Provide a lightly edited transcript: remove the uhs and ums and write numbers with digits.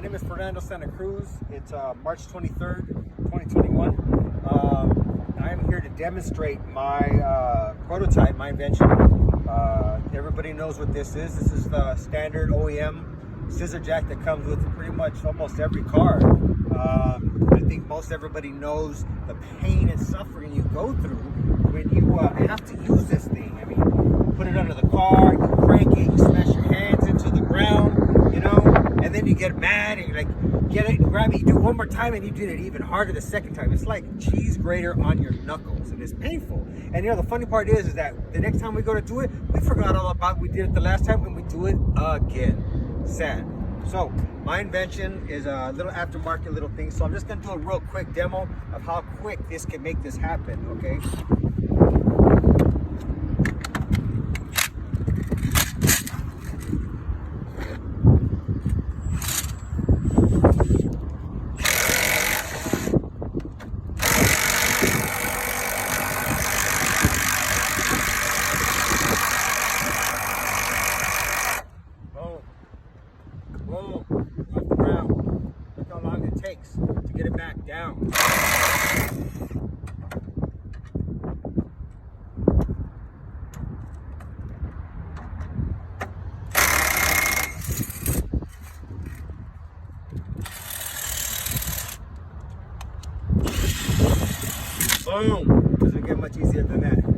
My name is Fernando Santa Cruz. It's March 23rd, 2021. I am here to demonstrate my prototype, my invention. Everybody knows what this is. This is the standard OEM scissor jack that comes with pretty much almost every car. I think most everybody knows the pain and suffering you go through when you have to use this thing. I mean, put it under the car, you crank it, you smash your hands into the ground, you know, and then you get mad and you like get it and grab it, you do it one more time and you did it even harder the second time. It's like cheese grater on your knuckles and it's painful. And you know, the funny part is that the next time we go to do it, we forgot all about what we did it the last time and we do it again. Sad. So my invention is a little aftermarket little thing. So I'm just gonna do a real quick demo of how quick this can make this happen, okay? Boom, off the ground. Look how long it takes to get it back down. Boom, doesn't get much easier than that.